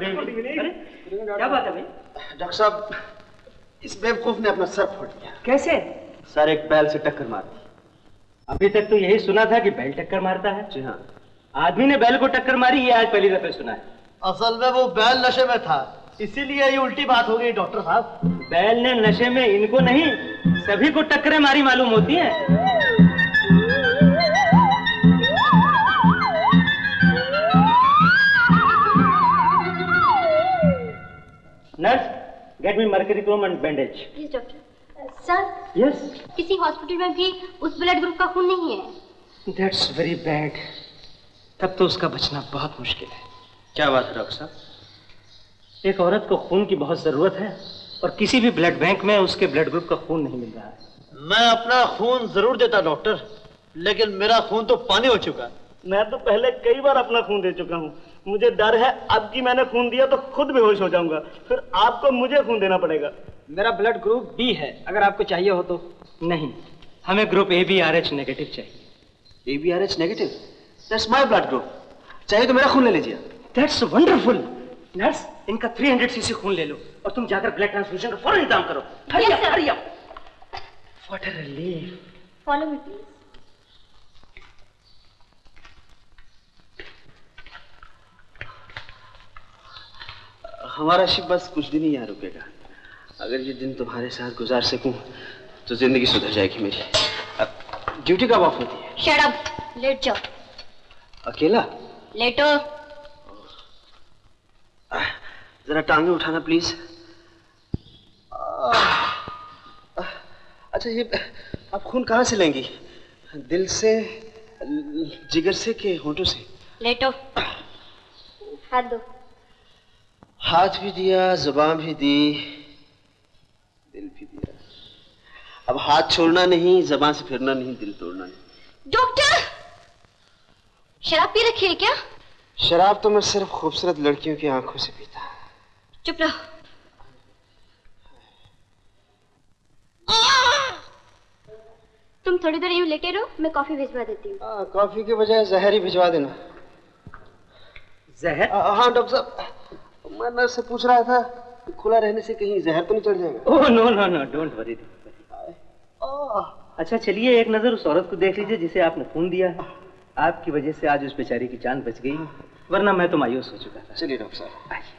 Good evening. अरे क्या बात है भाई? डॉक्टर साहब, इस बेवकूफ ने अपना सर फोड़ दिया। कैसे? सर एक बैल से टक्कर मार दी। अभी तक तो यही सुना था कि बैल टक्कर मारता है। जी हाँ। आदमी ने बैल को टक्कर मारी, ये आज पहली दफे सुना है। असल में वो बैल नशे में था, इसीलिए ये उल्टी बात हो गई डॉक्टर साहब। बैल ने नशे में इनको नहीं, सभी को टक्करें मारी मालूम होती हैं। Nurse, get me mercury Chrome and bandage. Yes doctor. Sir. Yes. किसी हॉस्पिटल में भी उस ब्लड ग्रुप का खून नहीं है। That's very bad. तब तो उसका बचना बहुत मुश्किल है। क्या बात है डॉक्टर साहब? एक औरत को खून की बहुत जरूरत है और किसी भी ब्लड बैंक में उसके ब्लड ग्रुप का खून नहीं मिल रहा है। मैं अपना खून जरूर देता डॉक्टर, लेकिन मेरा खून तो पानी हो चुका है। मैं तो पहले कई बार अपना खून दे चुका हूँ। मुझे डर है अब की मैंने खून दिया तो खुद बेहोश हो जाऊंगा, फिर आपको मुझे खून देना पड़ेगा। मेरा ब्लड ग्रुप बी है, अगर आपको चाहिए हो तो। नहीं, हमें ग्रुप ABRH नेगेटिव चाहिए। ABRH negative? That's my blood group. चाहिए तो मेरा खून ले लीजिए। That's wonderful. नर्स, इनका 300 cc खून ले लो और तुम जाकर ब्लड ट्रांसफ्यूजन का फौरन इंतजाम करो। Hurry up, hurry up. What a relief. Follow me please. हमारा शिप बस कुछ दिन ही यहाँ रुकेगा। अगर ये दिन तुम्हारे साथ गुजार सकूं तो जिंदगी सुधर जाएगी मेरी। अब ड्यूटी कब ऑफ होती है? शट अप, लेट जाओ। अकेला? लेटो। जरा टांगे उठाना प्लीज। अच्छा, ये आप खून कहाँ से लेंगी? दिल से, जिगर से कि होंठों से? लेटो। हाथ दो। हाथ भी दिया, जुबान भी दी, दिल भी दिया। अब हाथ छोड़ना नहीं, जुबान से फिरना नहीं, दिल तोड़ना नहीं। डॉक्टर, शराब पी रखी है क्या? शराब तो मैं सिर्फ खूबसूरत लड़कियों की आंखों से पीता। चुप रहो। तुम थोड़ी देर यूं लेटे रहो, मैं कॉफी भिजवा देती हूँ। कॉफी के बजाय जहर ही भिजवा देना। जहर? हाँ डॉक्टर साहब, मैं नर्स से पूछ रहा था कि खुला रहने से कहीं जहर तो नहीं चढ़ जाएगा? Oh no no no, don't worry. अच्छा चलिए, एक नजर उस औरत को देख लीजिए जिसे आपने खून दिया। आपकी वजह से आज उस बेचारी की जान बच गई, वरना मैं तो मायूस हो चुका था। चलिए डॉक्टर साहब, आइए।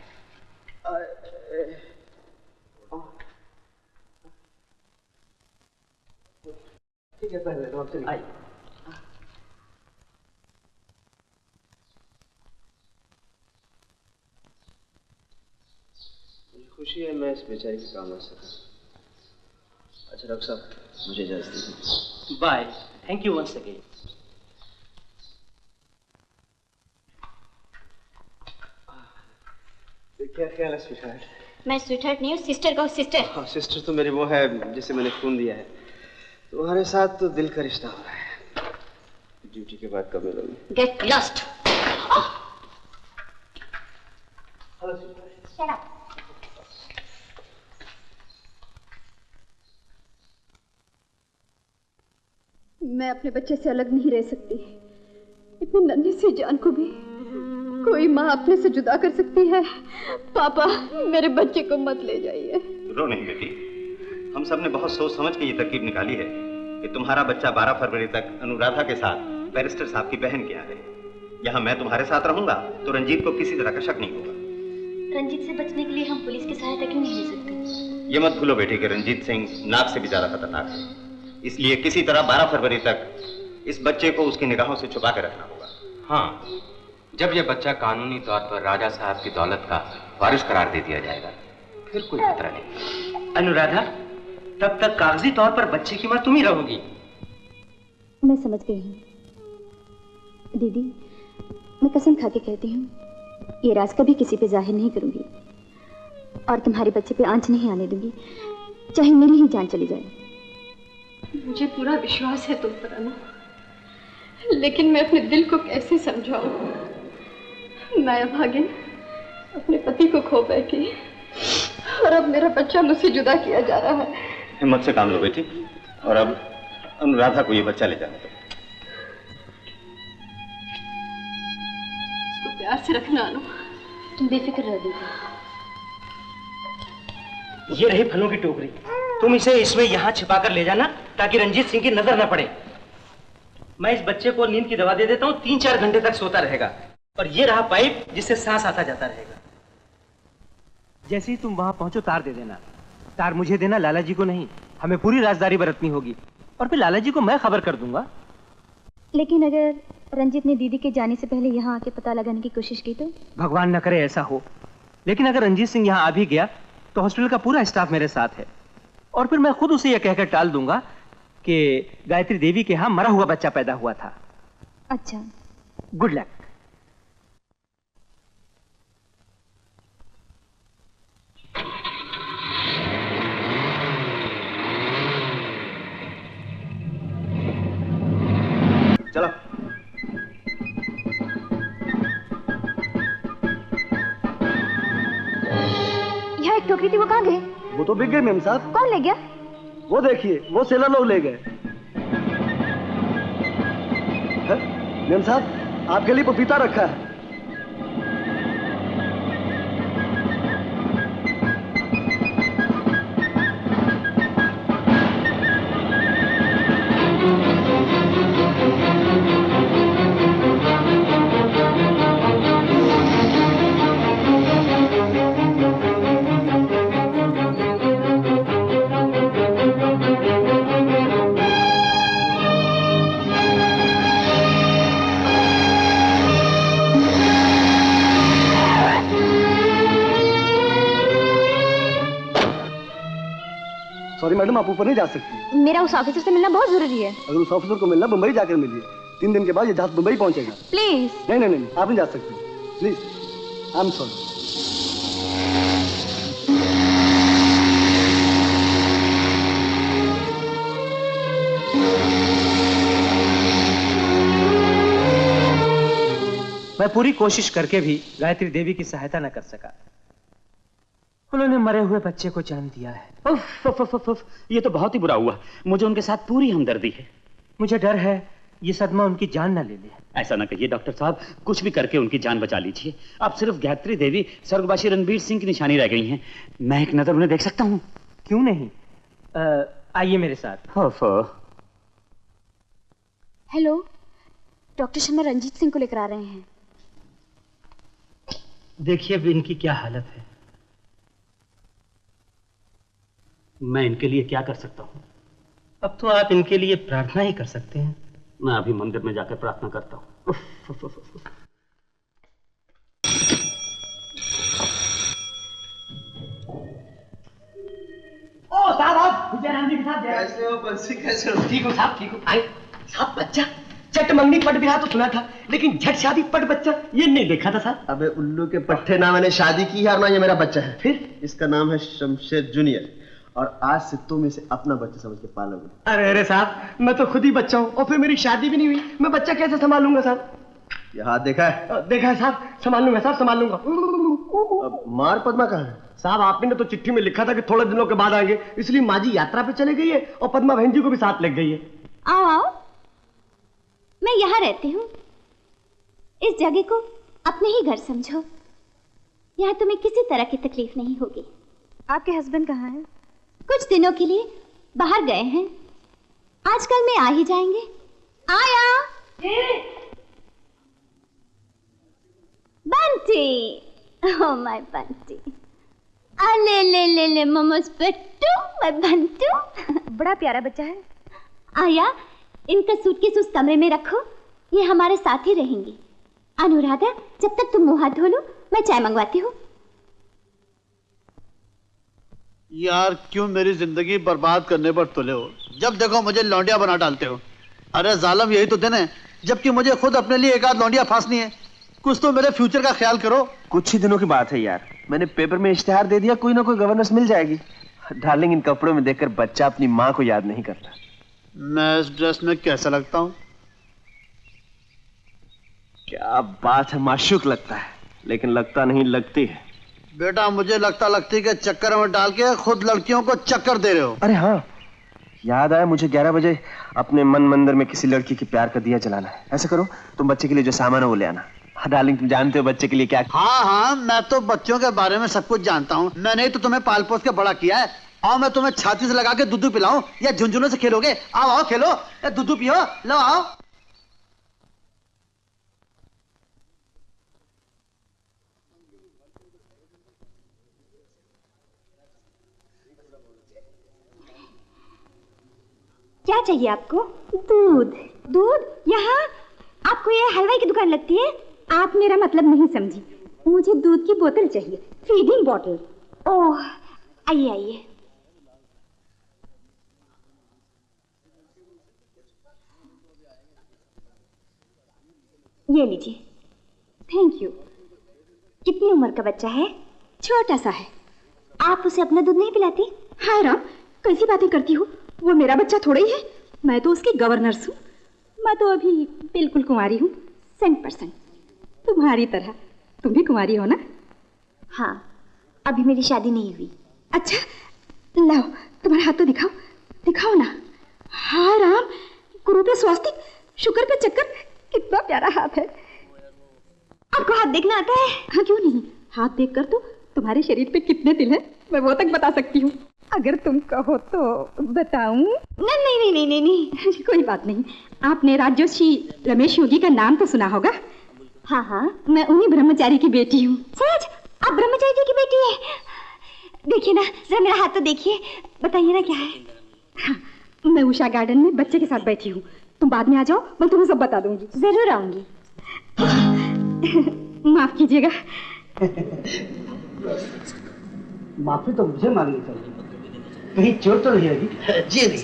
ठीक है, पहले तो आप चलिए। आइए। खुशी है मैं इस बेचारी के काम आ सका। अच्छा डॉक्टर साहब, मुझे इजाजत दीजिए। Bye. Thank you once again. क्या ख्याल है स्वीटहार्ट? मैं स्वीटहार्ट नहीं हूँ, सिस्टर को सिस्टर। हाँ, सिस्टर तो मेरी वो है जिसे मैंने खून दिया है। तुम्हारे साथ तो दिल का रिश्ता हो रहा है। ड्यूटी के बाद कब मिलोगे? Get lost. Hello shut up. मैं अपने बच्चे से अलग नहीं रह सकती। इतनी नन्ही सी जान को भी कोई माँ अपने से जुदा कर सकती है? पापा, मेरे बच्चे को मत ले जाइए। रो नहीं बेटी, हम सब ने बहुत सोच समझ के ये तरकीब निकाली है कि तुम्हारा बच्चा 12 फरवरी तक अनुराधा के साथ बैरिस्टर साहब की बहन के यहाँ रहे। यहाँ मैं तुम्हारे साथ रहूंगा तो रंजीत को किसी तरह का शक नहीं होगा। रंजीत से बचने के लिए हम पुलिस की सहायता क्यों नहीं ले सकते? ये मत भूलो बेटी कि रंजीत सिंह नाग से भी ज्यादा खतरनाक है, इसलिए किसी तरह 12 फरवरी तक इस बच्चे को उसकी निगाहों से छुपा के रखना होगा। हाँ, जब यह बच्चा कानूनी तौर पर राजा साहब की दौलत का वारिस करार दे दिया जाएगा फिर कोई खतरा नहीं। अनुराधा, तब तक कागजी तौर पर बच्चे की माँ तुम ही रहोगी। मैं समझ गई हूँ दीदी, मैं कसम खा के कहती हूँ ये राज कभी किसी पे जाहिर नहीं करूंगी और तुम्हारे बच्चे पे आंच नहीं आने दूंगी, चाहे मेरी ही जान चली जाए। मुझे पूरा विश्वास है तुम पर अनु, लेकिन मैं अपने दिल को कैसे समझाऊं? मैं अभागिन अपने पति को खो बैठी और अब मेरा बच्चा मुझसे जुदा किया जा रहा है। हिम्मत से काम लो बेटी, और अब अनुराधा को ये बच्चा ले जाने दो। इसको प्यार से रखना अनु, तुम बेफिक्र रह दीदी। ये रही फलों की टोकरी, तुम इसे इसमें यहाँ छिपा कर ले जाना ताकि रंजीत सिंह की नजर न पड़े। मैं इस बच्चे को नींद की दवा दे देता हूँ, 3-4 घंटे तक सोता रहेगा। और ये रहा पाइप जिससे सांस आता जाता रहेगा। जैसे ही तुम वहां पहुंचो तार दे देना। तार मुझे देना, लाला जी को नहीं। हमें पूरी राजदारी बरतनी होगी और फिर लाला जी को मैं खबर कर दूंगा। लेकिन अगर रंजीत ने दीदी के जाने से पहले यहाँ आके पता लगाने की कोशिश की तो? भगवान न करे ऐसा हो। लेकिन अगर रंजीत सिंह यहाँ आ भी गया तो हॉस्पिटल का पूरा स्टाफ मेरे साथ है और फिर मैं खुद उसे यह कहकर टाल दूंगा कि गायत्री देवी के यहाँ मरा हुआ बच्चा पैदा हुआ था। अच्छा, गुड लक। चलो। यहाँ एक टोकरी थी, वो कहाँ गई? वो तो बिक गई मेम साहब। कौन ले गया? वो देखिए, वो सेलर लोग ले गए। मेम साहब, आपके लिए पपीता रखा है। सॉरी मैडम, आप ऊपर नहीं जा सकती। मेरा उस ऑफिसर से मिलना बहुत जरूरी है। अगर उस ऑफिसर को मिलना, मुंबई जाकर मिलिए। 3 दिन के बाद ये जहाज मुंबई पहुंचेगा। प्लीज। नहीं नहीं नहीं, आप नहीं जा सकती। Please, I am sorry. मैं पूरी कोशिश करके भी गायत्री देवी की सहायता न कर सका। उन्होंने मरे हुए बच्चे को जान दिया है। उफ, उफ, उफ, उफ, उफ, ये तो बहुत ही बुरा हुआ। मुझे उनके साथ पूरी हमदर्दी है। मुझे डर है ये सदमा उनकी जान न ले ले। ऐसा ना कहिए डॉक्टर साहब, कुछ भी करके उनकी जान बचा लीजिए। अब सिर्फ गायत्री देवी स्वर्गवासी रणबीर सिंह की निशानी रह गई हैं। मैं एक नजर उन्हें देख सकता हूँ? क्यों नहीं, आइए मेरे साथ। हेलो, डॉक्टर शर्मा रंजीत सिंह को लेकर आ रहे हैं। देखिए अब इनकी क्या हालत है। मैं इनके लिए क्या कर सकता हूँ? अब तो आप इनके लिए प्रार्थना ही कर सकते हैं। मैं अभी मंदिर में जाकर प्रार्थना करता हूँ। ओ साहब, आप विजय राम जी के साथ कैसे हो बंसी? कैसे हो? ठीक हो साहब, ठीक हो। आए साहब, बच्चा चट मंगनी पट बिहा तो सुना था, लेकिन झट शादी पट बच्चा ये नहीं देखा था साहब। अबे उल्लू के पट्टे, ना मैंने शादी की है और ना ये मेरा बच्चा है। फिर इसका नाम है शमशेर जूनियर और आज से तुम इसे अपना बच्चा समझ के पालोगे। अरे अरे साहब, मैं तो खुद ही बच्चा हूँ और फिर मेरी शादी भी नहीं हुई, मैं बच्चा कैसे संभालूंगा साहब? ये हाथ देखा है? देखा है साहब, संभाल लूंगा साहब, संभाल लूंगा। अब मार पद्मा कहाँ है? साहब आपने तो चिट्ठी में लिखा था कि थोड़े दिनों के बाद आएंगे, इसलिए माँ जी यात्रा पे चले गई है और पद्मा बहन जी को भी साथ ले गई है। आओ आओ, मैं यहाँ रहती हूँ। इस जगह को अपने ही घर समझो। यहाँ तुम्हें किसी तरह की तकलीफ नहीं होगी। आपके हस्बैंड कहाँ हैं? कुछ दिनों के लिए बाहर गए हैं, आजकल में आ ही जाएंगे। आया बंटी, ओह माय बंटी, ले ले ले ले मोमोज पेट्टू, माय बंटू। बड़ा प्यारा बच्चा है। आया, इनका सूटकेस उस कमरे में रखो, ये हमारे साथ ही रहेंगी। अनुराधा, जब तक तुम मुंह हाथ धो लो, मैं चाय मंगवाती हूँ। यार क्यों मेरी जिंदगी बर्बाद करने पर तुले हो? जब देखो मुझे लौंडिया बना डालते हो। अरे जालम, यही तो दिन है जबकि मुझे खुद अपने लिए एक आध लौंडिया फांसनी है। कुछ तो मेरे फ्यूचर का ख्याल करो। कुछ ही दिनों की बात है यार, मैंने पेपर में इश्तिहार दे दिया, कोई ना कोई गवर्नेंस मिल जाएगी। डार्लिंग, इन कपड़ों में देखकर बच्चा अपनी माँ को याद नहीं करता। मैं इस ड्रेस में कैसा लगता हूँ? क्या बात है, माशूक लगता है, लेकिन लगता नहीं लगती है। बेटा मुझे लगता लगती के चक्कर में डाल के खुद लड़कियों को चक्कर दे रहे हो। अरे हाँ, याद आया मुझे 11 बजे अपने मन मंदिर में किसी लड़की के प्यार का दिया जलाना है। ऐसा करो, तुम बच्चे के लिए जो सामान है वो ले आना। डार्लिंग तुम जानते हो बच्चे के लिए क्या? हाँ हाँ, मैं तो बच्चों के बारे में सब कुछ जानता हूँ। मैंने ही तो तुम्हें पाल पोस के बड़ा किया है। आओ मैं तुम्हें छाती से लगा के दूध पिलाऊं या झुंझुनों से खेलोगे? आओ आओ खेलो, दूध पियो, लो आओ। क्या चाहिए आपको? दूध। दूध? यहाँ आपको ये हलवाई की दुकान लगती है? आप मेरा मतलब नहीं समझी। मुझे दूध की बोतल चाहिए, फीडिंग बोतल। ओह, आइए आइए। ये लीजिए। Thank you. कितनी उम्र का बच्चा है? छोटा सा है। आप उसे अपना दूध नहीं पिलाती? हाय राम, कैसी बातें करती हो? वो मेरा बच्चा थोड़ा ही है, मैं तो उसकी गवर्नर्स हूँ। मैं तो अभी बिल्कुल कुंवारी हूँ, 100%। तुम्हारी तरह। तुम भी कुंवारी हो ना? हाँ, अभी मेरी शादी नहीं हुई। अच्छा, लाओ तुम्हारा हाथ तो दिखाओ, दिखाओ ना। हाय राम, गुरु पे स्वास्तिक, शुक्र पे चक्कर, कितना प्यारा हाथ है। आपको हाथ देखना आता है? हाँ, क्यों नहीं। हाथ देखकर तो तुम्हारे शरीर पे कितने तिल हैं मैं वो तक बता सकती हूँ। अगर तुम कहो तो बताऊं? नहीं नहीं नहीं नहीं नहीं, कोई बात नहीं। आपने राजोशी रमेश योगी का नाम तो सुना होगा? हाँ हाँ, मैं उन्हीं ब्रह्मचारी की बेटी हूँ। सच? आप ब्रह्मचारी जी की बेटी है? देखिए ना, जरा मेरा हाथ तो देखिए, बताइए ना क्या है। हाँ, मैं उषा गार्डन में बच्चे के साथ बैठी हूँ। तुम बाद में आ जाओ, मैं तुम्हें सब बता दूंगी। जरूर आऊंगी। माफ कीजिएगा। माफी तो मुझे मांगनी चाहिए, कहीं चोट तो नहीं लगी? जी नहीं।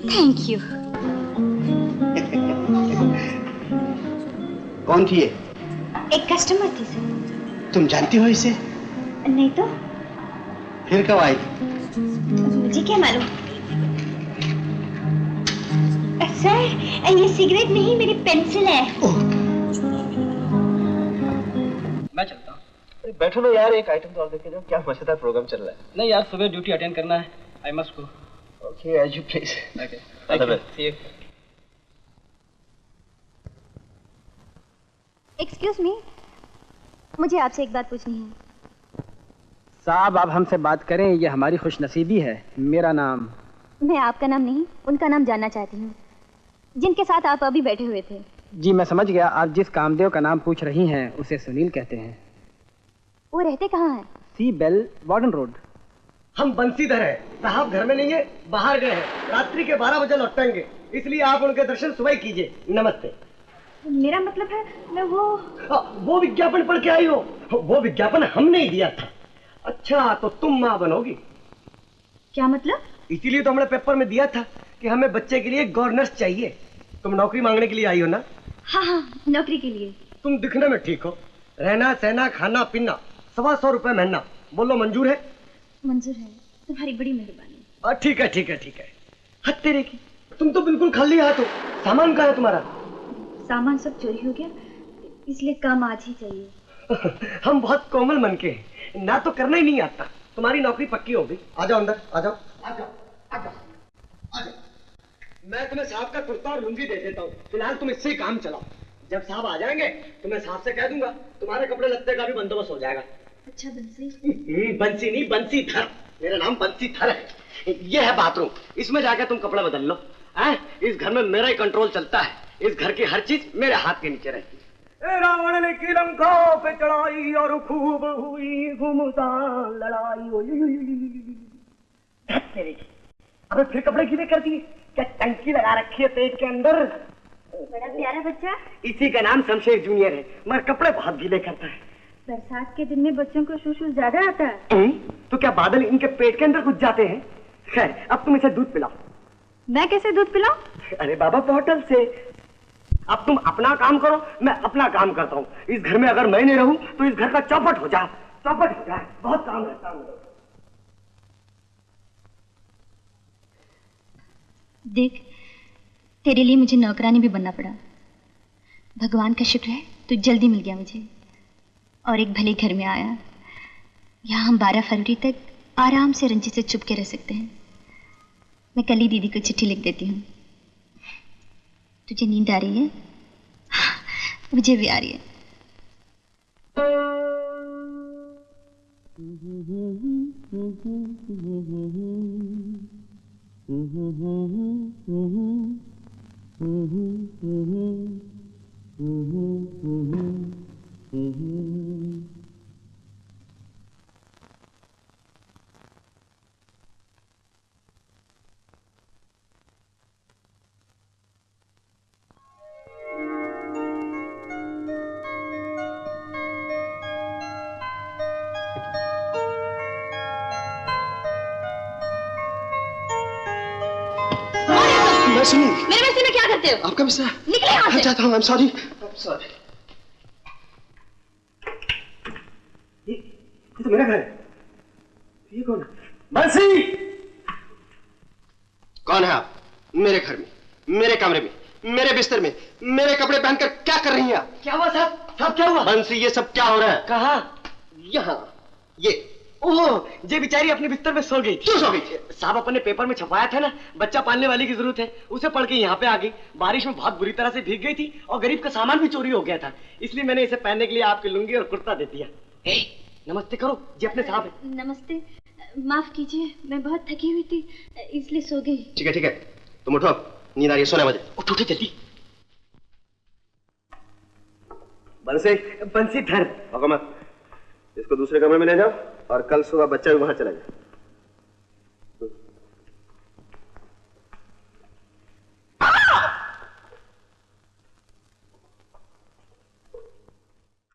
Thank you. कौन थी ये? एक कस्टमर थी सर। तुम जानती हो इसे? नहीं तो। फिर कब आई थी? मुझे क्या मालूम। सर, ये सिगरेट नहीं, मेरी पेंसिल है। मैं चलता हूँ। बैठो ना यार, एक आइटम तो और देखे जाओ, क्या मजेदार प्रोग्राम चल रहा है। नहीं यार, सुबह ड्यूटी अटेंड करना है। I must go. Okay, as you please. Okay, thank you. Excuse me, मुझे आपसे एक बात पूछनी है। साहब, आप हमसे बात करें, ये हमारी खुशनसीबी है। मेरा नाम। मैं आपका नाम नहीं, उनका नाम जानना चाहती हूँ जिनके साथ आप अभी बैठे हुए थे। जी मैं समझ गया, आप जिस कामदेव का नाम पूछ रही हैं उसे सुनील कहते हैं। वो रहते कहाँ हैं? सी बेल, वार्डन रोड। हम बंसीधर हैं, साहब घर में नहीं है, बाहर गए हैं, रात्रि के 12 बजे लौटेंगे, इसलिए आप उनके दर्शन सुबह कीजिए। नमस्ते। मेरा मतलब है मैं वो विज्ञापन पढ़ के आई हो? वो विज्ञापन हमने ही दिया था। अच्छा, तो तुम माँ बनोगी? क्या मतलब? इसीलिए तो हमने पेपर में दिया था कि हमें बच्चे के लिए गवर्नर्स चाहिए। तुम नौकरी मांगने के लिए आई हो ना? हाँ हाँ, नौकरी के लिए। तुम दिखने में ठीक हो, रहना सहना खाना पीना 125 रुपए महीना। बोलो मंजूर है? मंजूर है, तुम्हारी बड़ी मेहरबानी। ठीक है ठीक है ठीक है। हद तेरे की, तुम तो बिल्कुल खाली हाथ हो। सामान कहाँ है तुम्हारा? सामान सब चोरी हो गया, इसलिए काम आज ही चाहिए। हम बहुत कोमल मन के हैं, ना तो करना ही नहीं आता। तुम्हारी नौकरी पक्की होगी। आ जाओ अंदर, आ जाओ आ जाओ आ जाओ आ जाओ। मैं तुम्हें साहब का कुर्ता और लुंगी दे देता हूँ, फिलहाल तुम इससे ही काम चलाओ। जब साहब आ जाएंगे तो मैं साहब से कह दूंगा, तुम्हारे कपड़े लत्ते का भी बंदोबस्त हो जाएगा। अच्छा बंसी? बंसी नहीं, बंसीधर। मेरा नाम बंसीधर है। ये है बाथरूम, इसमें जाकर तुम कपड़ा बदल लो। इस घर में मेरा ही कंट्रोल चलता है, इस घर की हर चीज मेरे हाथ के नीचे रहती है। रावण ने की लंका पे चढ़ाई और खूब हुई घुमसान लड़ाई। अबे फिर कपड़े गीले कर दिए? क्या टंकी लगा रखी है पेट के अंदर? बड़ा प्यारा बच्चा। इसी का नाम शमशेर जूनियर है, मगर कपड़े बहुत गीले करता है। बरसात के दिन में बच्चों को शूशू ज्यादा आता है। तो क्या बादल इनके पेट के अंदर घुस जाते हैं? खैर, अब तुम इसे दूध पिलाओ। मैं कैसे दूध पिलाऊं? अरे बाबा, बोतल से। अब तुम अपना काम करो, मैं अपना काम करता हूँ। इस घर में अगर मैं नहीं रहूं तो इस घर का चौपट हो जाए, चौपट हो जाए। बहुत काम रहता है। देख, तेरे लिए मुझे नौकरानी भी बनना पड़ा। भगवान का शुक्र है तू जल्दी मिल गया मुझे और एक भले घर में आया। यहाँ हम 12 फरवरी तक आराम से रंजीत से चुप के रह सकते हैं। मैं कल ही दीदी को चिट्ठी लिख देती हूँ। तुझे नींद आ रही है? मुझे भी आ रही है। मेरे बिस्तर में क्या करते हो? आपका बिस्तर? निकले यहाँ से। जाता हूँ। I'm sorry. ये तो मेरा घर है। ये कौन है? बंसी! कौन है आप? मेरे घर में, मेरे कमरे में, मेरे बिस्तर में, मेरे कपड़े पहनकर क्या कर रही हैं आप? क्या हुआ साहब? साहब क्या हुआ? बंसी, ये सब क्या हो रहा है? कहाँ? यहाँ। ये ओह, ये बेचारी अपने बिस्तर में सो गई। क्यों सो गई? साहब अपने पेपर में छपाया था ना, बच्चा पालने वाली की जरूरत है, उसे पढ़ के यहाँ पे आ गई। बारिश में बहुत बुरी तरह से भीग गई थी और गरीब का सामान भी चोरी हो गया था, इसलिए मैंने इसे पहनने के लिए आपकी लुंगी और कुर्ता दे दिया। नमस्ते करो, जी अपने साहब है। नमस्ते, माफ कीजिए, मैं बहुत थकी हुई थी इसलिए सो गई। ठीक है, तुम उठो, नींद आ रही है, सोने बजे। उठो जल्दी। बंसी धर, इसको दूसरे कमरे में ले जाओ और कल सुबह बच्चा भी वहां चला जाए।